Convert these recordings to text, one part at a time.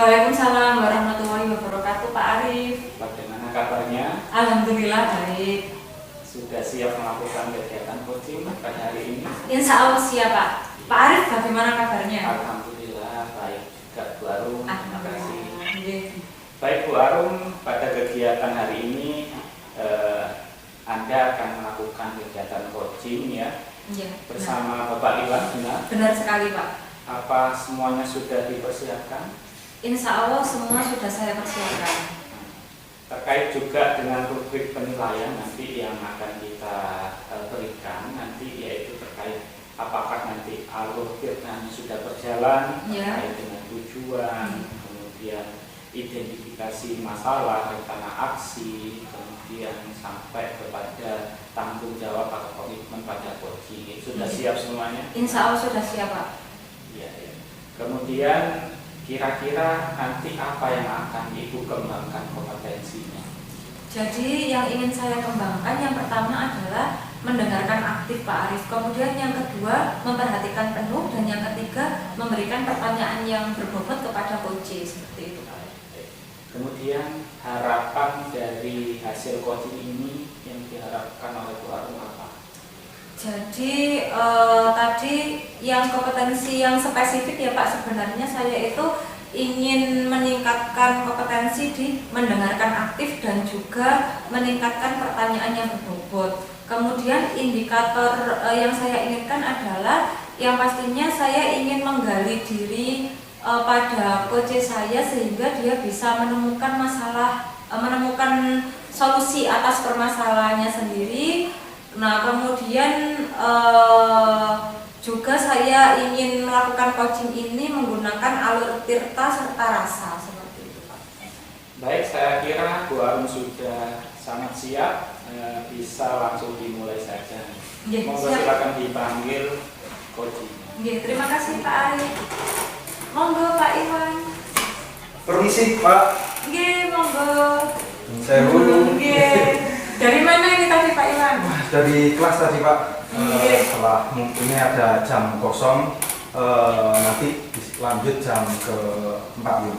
Waalaikumsalam warahmatullahi wabarakatuh, Pak Arif. Bagaimana kabarnya? Alhamdulillah baik. Sudah siap melakukan kegiatan coaching pada hari ini? Insya Allah siap, Pak. Pak Arif bagaimana kabarnya? Alhamdulillah baik juga, Bu Arum. Terima kasih. Nggih. Baik Bu Arum, pada kegiatan hari ini Anda akan melakukan kegiatan coaching ya Iya. bersama Bapak Iwan, benar? Benar sekali, Pak. Apa semuanya sudah dipersiapkan? Insya Allah semua sudah saya persiapkan. Terkait juga dengan rubrik penilaian nanti yang akan kita berikan nanti, yaitu terkait apakah nanti alur kiranya sudah berjalan, Ya. terkait dengan tujuan, kemudian identifikasi masalah, rencana aksi, kemudian sampai kepada tanggung jawab atau komitmen pada coaching. Sudah siap semuanya? Insya Allah sudah siap, Pak. Ya, ya. Kemudian kira-kira nanti apa yang akan Ibu kembangkan kompetensinya? Jadi yang ingin saya kembangkan yang pertama adalah mendengarkan aktif Pak Arif. Kemudian yang kedua memperhatikan penuh, dan yang ketiga memberikan pertanyaan yang berbobot kepada coach, seperti itu Pak Arif. Kemudian harapan dari hasil coaching ini yang diharapkan oleh Bu Arum apa? Jadi tadi yang kompetensi yang spesifik ya Pak, sebenarnya saya itu ingin meningkatkan kompetensi di mendengarkan aktif dan juga meningkatkan pertanyaan yang berbobot. Kemudian indikator yang saya inginkan adalah yang pastinya saya ingin menggali diri pada coach saya sehingga dia bisa menemukan menemukan solusi atas permasalahannya sendiri. Nah, kemudian juga saya ingin melakukan coaching ini menggunakan alur tirta serta rasa, seperti itu Pak. Baik, saya kira Bu Arum sudah sangat siap, bisa langsung dimulai saja. Monggo silakan dipanggil coachingnya. Terima kasih Pak Arif. Monggo Pak Iwan. Permisi Pak. Monggo. Saya dulu. Dari mana ini tadi Pak Iwan? Dari kelas tadi Pak. Setelah ini ada jam kosong, nanti lanjut jam ke 45.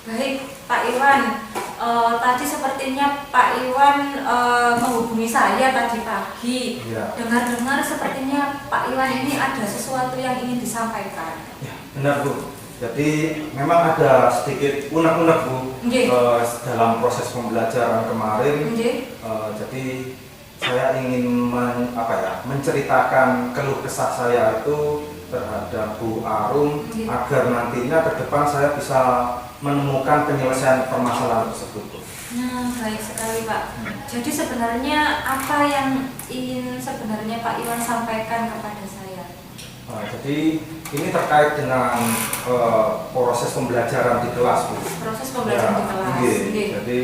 Baik Pak Iwan. Tadi sepertinya Pak Iwan menghubungi saya tadi pagi. Dengar-dengar sepertinya Pak Iwan ini ada sesuatu yang ingin disampaikan. Ya, benar Bu. Jadi memang ada sedikit unek-unek Bu dalam proses pembelajaran kemarin. Jadi saya ingin menceritakan keluh kesah saya itu terhadap Bu Arum agar nantinya ke depan saya bisa menemukan penyelesaian permasalahan tersebut. Nah, baik sekali Pak. Jadi sebenarnya apa yang ingin sebenarnya Pak Iwan sampaikan kepada saya? Jadi ini terkait dengan proses pembelajaran di kelas Bu. Proses pembelajaran di kelas. Jadi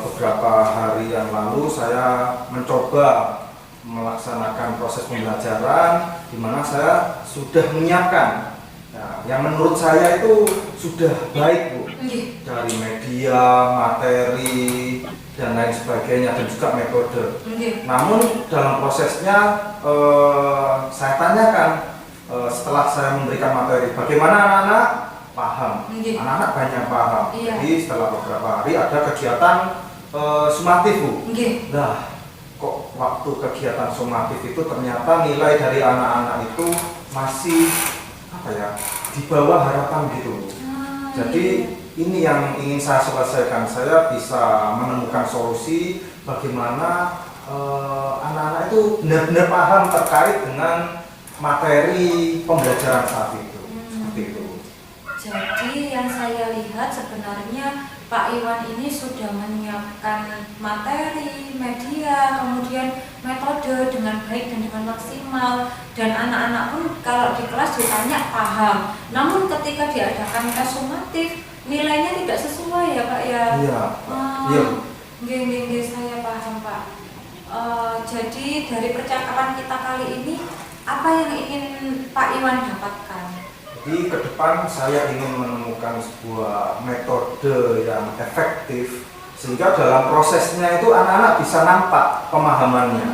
beberapa hari yang lalu saya mencoba melaksanakan proses pembelajaran di mana saya sudah menyiapkan yang menurut saya itu sudah baik Bu, dari media, materi dan lain sebagainya, dan juga metode. Namun dalam prosesnya saya tanyakan setelah saya memberikan materi, bagaimana anak-anak paham? Anak-anak banyak paham. Jadi setelah beberapa hari ada kegiatan sumatif Bu. Nah, kok waktu kegiatan sumatif itu ternyata nilai dari anak-anak itu masih di bawah harapan gitu. Jadi ini yang ingin saya selesaikan. Saya bisa menemukan solusi bagaimana anak-anak itu benar-benar paham terkait dengan materi pembelajaran saat itu. Seperti itu. Jadi yang saya lihat sebenarnya Pak Iwan ini sudah menyiapkan materi, media, kemudian metode dengan baik dan dengan maksimal, dan anak-anak pun kalau di kelas ditanya paham. Namun ketika diadakan tes sumatif nilainya tidak sesuai ya Pak ya. Iya. Saya paham Pak. Jadi dari percakapan kita kali ini apa yang ingin Pak Iwan dapatkan? Jadi ke depan saya ingin menemukan sebuah metode yang efektif sehingga dalam prosesnya itu anak-anak bisa nampak pemahamannya.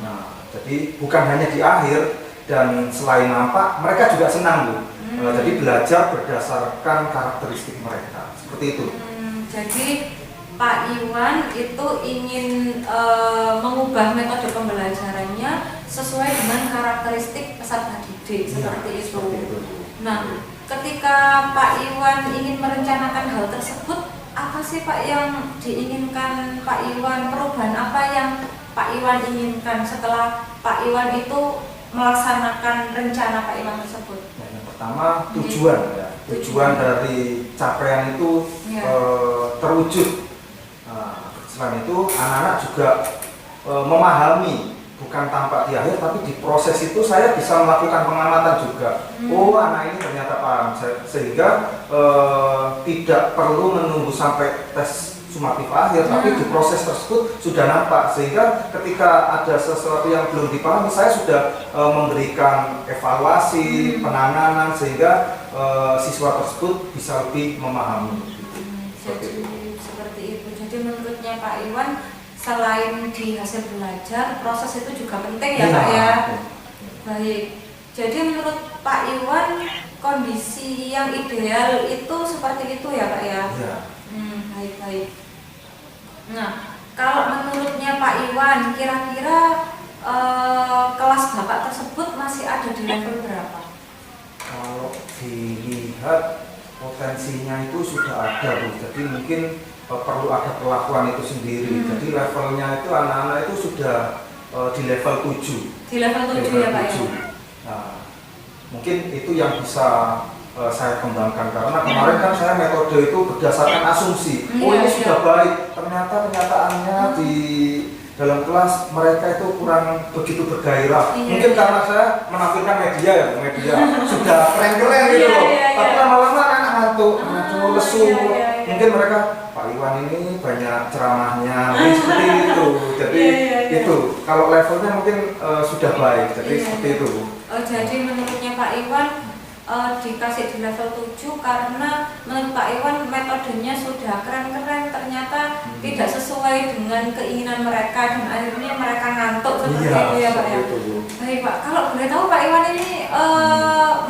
Nah, jadi bukan hanya di akhir, dan selain nampak mereka juga senang Bu. Jadi belajar berdasarkan karakteristik mereka, seperti itu. Jadi Pak Iwan itu ingin mengubah metode pembelajarannya sesuai dengan karakteristik peserta didik, seperti itu. Seperti itu. Nah, ketika Pak Iwan ingin merencanakan hal tersebut, apa sih Pak yang diinginkan Pak Iwan? Perubahan apa yang Pak Iwan inginkan setelah Pak Iwan itu melaksanakan rencana Pak Iwan tersebut? Yang pertama tujuan, ya. Tujuan dari capaian itu terwujud. Selain itu anak-anak juga memahami, bukan tampak di akhir tapi di proses itu saya bisa melakukan pengamatan juga. Oh, anak ini ternyata paham, sehingga tidak perlu menunggu sampai tes sumatif akhir, tapi di proses tersebut sudah nampak, sehingga ketika ada sesuatu yang belum dipahami saya sudah memberikan evaluasi, penanganan, sehingga siswa tersebut bisa lebih memahami. Seperti itu. Jadi menurutnya Pak Iwan, selain di hasil belajar, proses itu juga penting ya Pak ya. Baik. Jadi menurut Pak Iwan, kondisi yang ideal itu seperti itu ya Pak ya. Baik. Nah, kalau menurutnya Pak Iwan, kira-kira kelas Bapak tersebut masih ada di level berapa? Kalau dilihat potensinya itu sudah ada, Bu. Jadi mungkin perlu ada perlakuan itu sendiri. Jadi levelnya itu anak-anak itu sudah di level 7. Di level 7 ya Pak ya. Nah, mungkin itu yang bisa saya kembangkan, karena kemarin kan saya metode itu berdasarkan asumsi. Oh, ini sudah baik, ternyata kenyataannya di dalam kelas mereka itu kurang begitu bergairah. Mungkin karena saya menampilkan media sudah keren-keren gitu. Tapi lama-lama anak ngantuk, lesu. Mungkin mereka, Pak Iwan ini banyak ceramahnya, mungkin seperti itu. Jadi itu kalau levelnya mungkin sudah baik. Jadi seperti itu. Jadi menurutnya Pak Iwan dikasih di level 7 karena menurut Pak Iwan metodenya sudah keren-keren, ternyata tidak sesuai dengan keinginan mereka dan akhirnya mereka ngantuk seperti itu ya Pak ya. Baik Pak, kalau boleh tahu Pak Iwan ini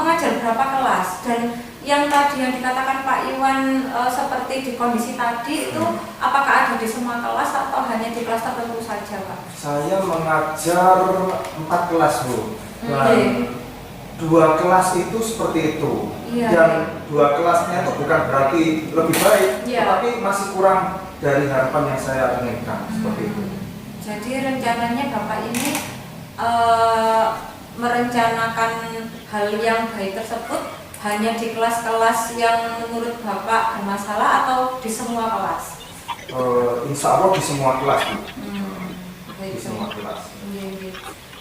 mengajar berapa kelas, dan yang tadi yang dikatakan Pak Iwan seperti di kondisi tadi itu apakah ada di semua kelas atau hanya di kelas tertentu saja Pak? Saya mengajar 4 kelas, Bu. Dan 2 kelas itu seperti itu, dan 2 kelasnya itu bukan berarti lebih baik, tapi masih kurang dari harapan yang saya inginkan, seperti itu. Jadi rencananya Bapak ini merencanakan hal yang baik tersebut hanya di kelas-kelas yang menurut Bapak bermasalah atau di semua kelas? Insya Allah di semua kelas, Bu. Di semua kelas.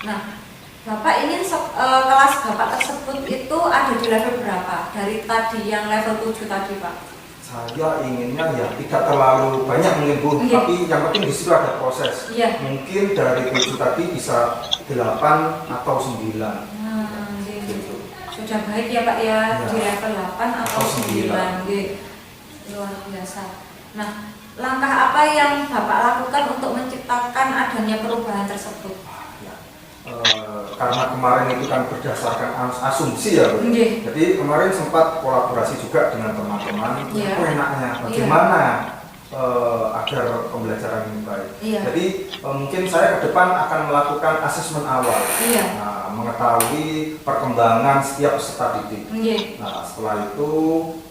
Nah, Bapak ingin kelas Bapak tersebut itu ada di level berapa? Dari tadi yang level 7 tadi Pak? Saya inginnya ya tidak terlalu banyak mungkin, Bu, tapi yang penting di situ ada proses. Mungkin dari 7 tadi bisa 8 atau 9. Gitu. Sudah baik ya Pak ya, di level 8 atau 9. Luar biasa. Nah, langkah apa yang Bapak lakukan untuk menciptakan adanya perubahan tersebut? Karena kemarin itu kan berdasarkan asumsi ya, Bu. Jadi kemarin sempat kolaborasi juga dengan teman-teman. Enaknya bagaimana agar pembelajaran ini baik. Jadi mungkin saya ke depan akan melakukan asesmen awal, mengetahui perkembangan setiap peserta didik. Nah, setelah itu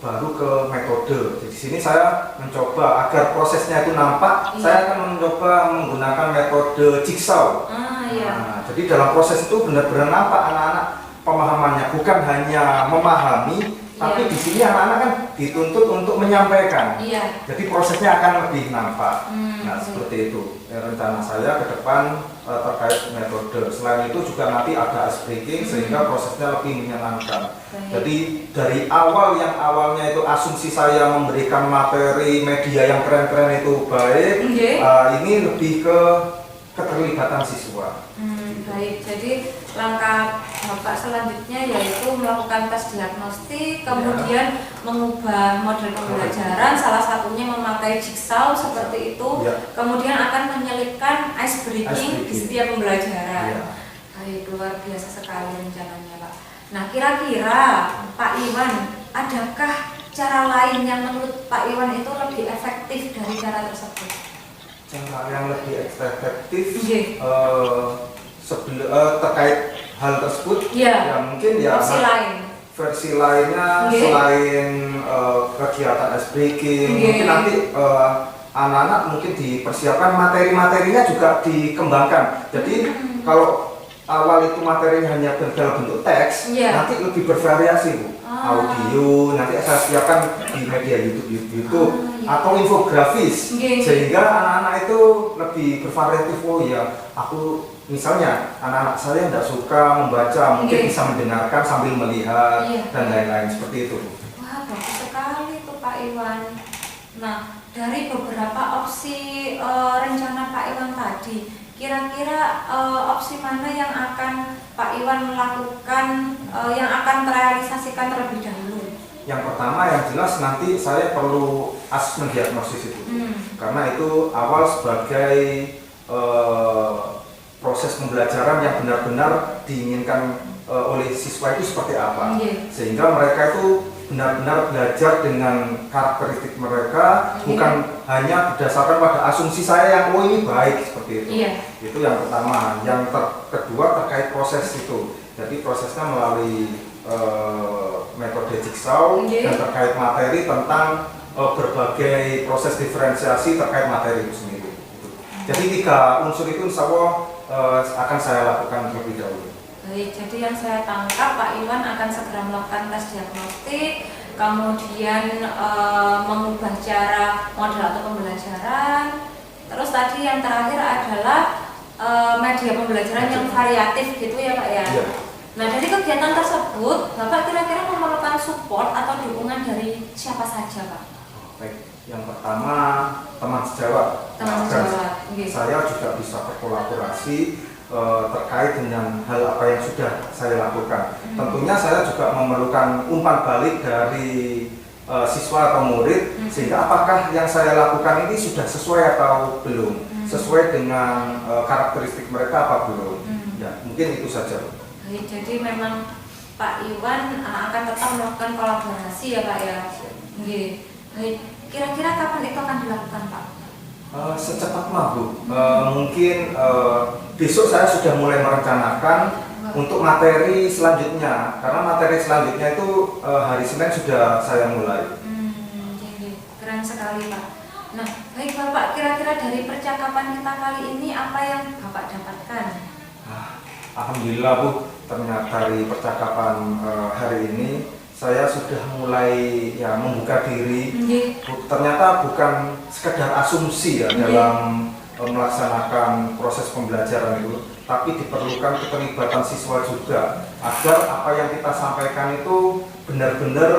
baru ke metode. Di sini saya mencoba agar prosesnya itu nampak. Saya akan mencoba menggunakan metode jigsaw. Nah, jadi dalam proses itu benar-benar nampak anak-anak pemahamannya, bukan hanya memahami, tapi di sini anak-anak kan dituntut untuk menyampaikan. Jadi prosesnya akan lebih nampak. Nah, seperti itu rencana saya ke depan terkait metode. Selain itu juga nanti ada ice breaking sehingga prosesnya lebih menyenangkan. Jadi dari awal yang awalnya itu asumsi saya memberikan materi media yang keren-keren itu baik, ini lebih ke keterlibatan siswa. Baik, jadi langkah Bapak selanjutnya yaitu melakukan tes diagnostik, kemudian mengubah model pembelajaran, salah satunya memakai jigsaw seperti itu, kemudian akan menyelipkan ice breaking di setiap pembelajaran. Baik, luar biasa sekali rencananya Pak. Nah, kira-kira Pak Iwan, adakah cara lain yang menurut Pak Iwan itu lebih efektif dari cara tersebut? Cara yang lebih efektif Iya. terkait hal tersebut, Iya. ya mungkin ya Opsi lain. versi lainnya Iya. selain kegiatan ice breaking, Iya. mungkin nanti anak-anak mungkin dipersiapkan materi-materinya juga dikembangkan. Jadi kalau awal itu materinya hanya dalam bentuk teks, Iya. nanti lebih bervariasi Bu. Audio, nanti saya siapkan di media YouTube Iya. atau infografis, Iya. sehingga anak-anak itu lebih bervariatif. Oh ya, aku misalnya anak-anak saya tidak suka membaca, mungkin Iya. bisa mendengarkan sambil melihat Iya. dan lain-lain seperti itu. Wah, bagus sekali tuh Pak Iwan. Nah, dari beberapa opsi rencana Pak Iwan tadi, kira-kira opsi mana yang akan Pak Iwan lakukan, yang akan terrealisasikan terlebih dahulu? Yang pertama yang jelas nanti saya perlu asesmen diagnosis itu, karena itu awal sebagai proses pembelajaran yang benar-benar diinginkan oleh siswa itu seperti apa, sehingga mereka itu benar-benar belajar dengan karakteristik mereka, bukan hanya berdasarkan pada asumsi saya yang oh ini baik seperti itu. Itu yang pertama. Yang kedua terkait proses itu, jadi prosesnya melalui metode jigsaw dan terkait materi tentang berbagai proses diferensiasi terkait materi itu sendiri. Jadi 3 unsur itu insya Allah akan saya lakukan terlebih dahulu. Baik, jadi yang saya tangkap Pak Iwan akan segera melakukan tes diagnostik, kemudian mengubah cara model atau pembelajaran. Terus tadi yang terakhir adalah media pembelajaran yang variatif gitu ya Pak ya. Iya. Nah, dari kegiatan tersebut Bapak kira-kira memerlukan support atau dukungan dari siapa saja Pak? Baik, yang pertama teman sejawat. Teman sejawat. Saya juga bisa berkolaborasi terkait dengan hal apa yang sudah saya lakukan. Tentunya saya juga memerlukan umpan balik dari siswa atau murid, sehingga apakah yang saya lakukan ini sudah sesuai atau belum, sesuai dengan karakteristik mereka apa belum. Ya, mungkin itu saja. Baik, jadi memang Pak Iwan akan tetap melakukan kolaborasi ya Pak ya. Baik, kira-kira kapan itu akan dilakukan Pak? Secepatnya Bu, mungkin besok saya sudah mulai merencanakan untuk materi selanjutnya, karena materi selanjutnya itu hari Senin sudah saya mulai. Keren sekali Pak. Nah, baik Bapak, kira-kira dari percakapan kita kali ini apa yang Bapak dapatkan? Alhamdulillah Bu, ternyata dari percakapan hari ini saya sudah mulai ya membuka diri. Ternyata bukan sekedar asumsi ya dalam melaksanakan proses pembelajaran itu, tapi diperlukan keterlibatan siswa juga agar apa yang kita sampaikan itu benar-benar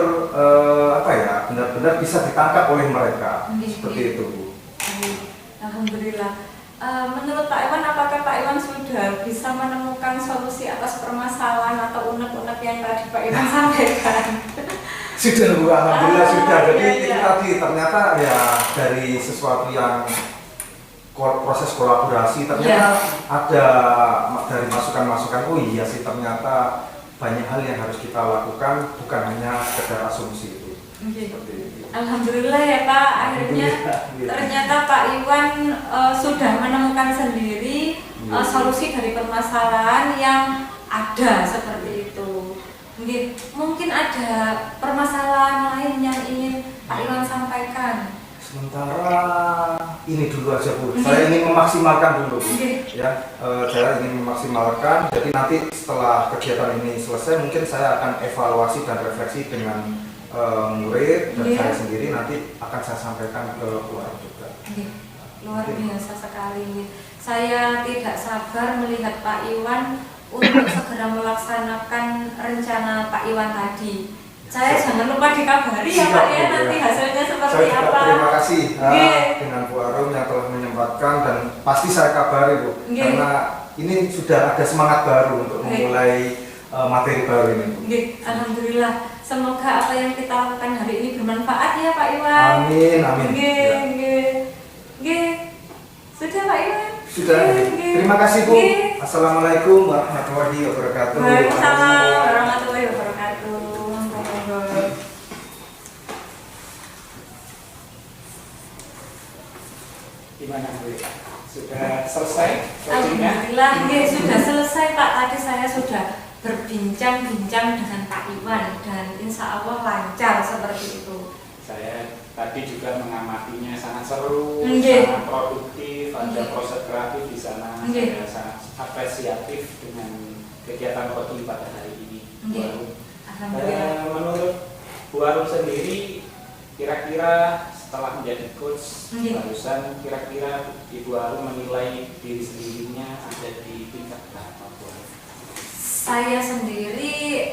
benar-benar bisa ditangkap oleh mereka. Seperti itu Bu. Alhamdulillah. Menurut Pak Iwan, apakah Pak Iwan sudah bisa menemukan solusi atas permasalahan atau unek-unek yang tadi Pak Iwan sampaikan? Sudah Bu, alhamdulillah sudah. Jadi iya. itu tadi ternyata ya dari sesuatu yang proses kolaborasi ternyata ada dari masukan-masukan. Oh iya sih, ternyata banyak hal yang harus kita lakukan, bukan hanya sekedar asumsi itu. Seperti itu. Alhamdulillah ya Pak, akhirnya ternyata Pak Iwan sudah menemukan sendiri solusi dari permasalahan yang ada seperti itu. Mungkin ada permasalahan lain yang ingin Pak Iwan sampaikan. Sementara ini dulu aja Bu, saya ingin memaksimalkan dulu Bu. Ya, saya ingin memaksimalkan. Jadi nanti setelah kegiatan ini selesai, mungkin saya akan evaluasi dan refleksi dengan murid dan saya sendiri, nanti akan saya sampaikan ke keluarga juga. Luar biasa sekali. Saya tidak sabar melihat Pak Iwan untuk segera melaksanakan rencana Pak Iwan tadi. Saya jangan lupa dikabari ya Pak ya, nanti hasilnya seperti saya apa. Terima kasih dengan Bu Arum yang telah menyempatkan, dan pasti saya kabari Bu, karena ini sudah ada semangat baru untuk memulai materi baru ini Bu. Alhamdulillah. Semoga apa yang kita lakukan hari ini bermanfaat ya Pak Iwan. Amin, amin. Sudah Pak Iwan? Sudah. Terima kasih Bu. Assalamualaikum warahmatullahi wabarakatuh. Waalaikumsalam warahmatullahi Gimana Bu? Sudah selesai coachingnya? Alhamdulillah, nggih, sudah selesai Pak. Tadi saya sudah berbincang-bincang dengan Pak Iwan dan insya Allah lancar seperti itu. Saya tadi juga mengamatinya sangat seru, Nggih. sangat produktif, ada Nggih. proses kreatif di sana. Nggih. Saya sangat apresiatif dengan kegiatan coaching pada hari ini. Bu Nggih. Arum. Alhamdulillah. Menurut Bu Arum sendiri, kira-kira setelah menjadi coach, Nggih. barusan kira-kira Ibu Arum menilai diri sendirinya ada di tingkat berapa Bu Arum? Saya sendiri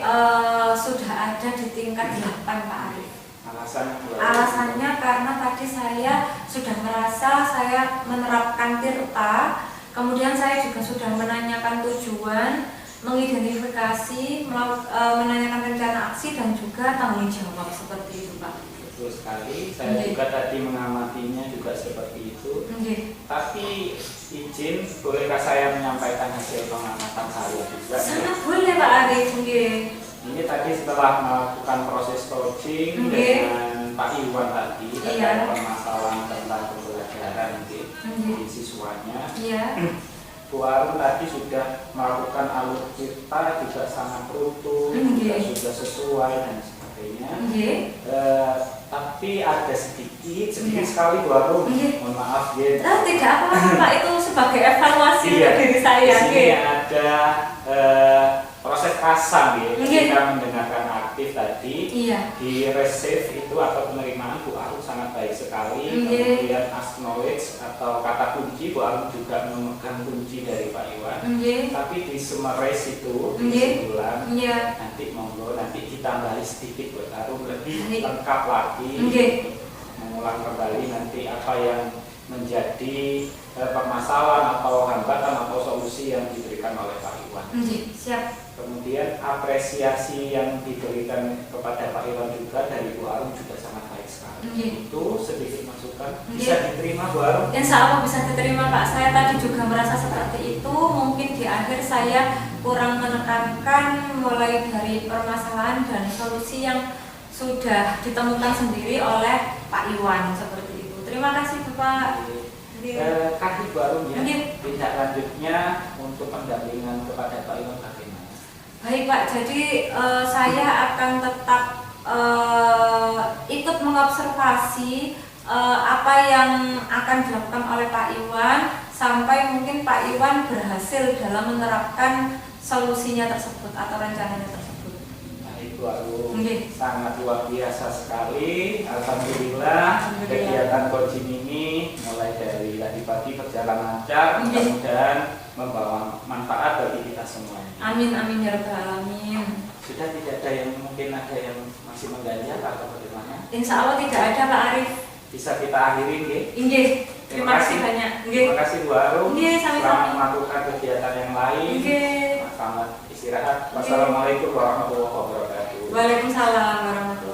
sudah ada di tingkat 8 Pak Arif. Alasannya Bu Arum? Alasannya karena tadi saya sudah merasa saya menerapkan tirta, kemudian saya juga sudah menanyakan tujuan, mengidentifikasi, menanyakan rencana aksi dan juga tanggung jawab seperti itu Pak. Betul sekali, saya Nggih. juga tadi mengamatinya juga seperti itu. Nggih. Tapi izin, bolehkah saya menyampaikan hasil pengamatan saya juga? Sangat boleh Pak Arif. Nggih. Ini tadi setelah melakukan proses coaching Nggih. dengan Pak Iwan tadi Iya. terkait permasalahan tentang pembelajaran di Nggih. siswanya. Iya. Bu Arum tadi sudah melakukan alur cerita juga sangat utuh, juga Nggih. sudah sesuai dan sebagainya. Nggih. Tapi ada sedikit Iya. sekali Bu Arum, Nggih. mohon maaf ya. Tidak apa-apa Pak, itu sebagai evaluasi Iya. untuk diri saya. Di sini Nggih. ada proses kasang ya, Nggih. ketika mendengarkan aktif tadi. Iya. Di receive itu atau penerimaan Bu Arum sangat baik sekali. Nggih. Kemudian acknowledge atau kata kunci, Bu Arum juga memegang kunci dari Pak Iwan. Nggih. Tapi di summarize itu, di Nggih. kesimpulan, Iya. nanti monggo nanti ditambahi sedikit Bu Arum lebih Nggih. lengkap lagi, Nggih. mengulang kembali nanti apa yang menjadi permasalahan atau hambatan atau solusi yang diberikan oleh Pak Iwan. Nggih. Siap. Kemudian apresiasi yang diberikan kepada Pak Iwan juga dari Bu Arum juga sangat baik sekali. Nggih. Itu sedikit masukan Nggih. bisa diterima Bu Arum. Insya Allah bisa diterima Pak. Saya tadi juga merasa seperti itu. Mungkin di akhir saya kurang menekankan mulai dari permasalahan dan solusi yang sudah ditemukan sendiri oleh Pak Iwan seperti itu. Terima kasih Bapak. Nggih. Kasih Bu Arum ya. Nggih. Tindak lanjutnya untuk pendampingan kepada Pak Iwan bagaimana? Baik Pak, jadi saya akan tetap ikut mengobservasi apa yang akan dilakukan oleh Pak Iwan sampai mungkin Pak Iwan berhasil dalam menerapkan solusinya tersebut atau rencananya tersebut. Baik Bu Arum, Nggih. sangat luar biasa sekali. Alhamdulillah, Alhamdulillah. kegiatan coaching ini mulai dari tadi pagi berjalan lancar, Nggih. mudah-mudahan membawa manfaat bagi kita semuanya. Amin amin ya rabbal alamin. Sudah tidak ada yang mungkin ada yang masih mengganjal atau bagaimana? Insya Allah tidak ada Pak Arif. Bisa kita akhiri nggih. Nggih. Terima kasih banyak. Nggih. Terima kasih Bu Arum. Nggih, sama-sama. Selamat melakukan kegiatan yang lain. Nggih. Selamat istirahat. Wassalamualaikum warahmatullahi wabarakatuh. Waalaikumsalam warahmatullahi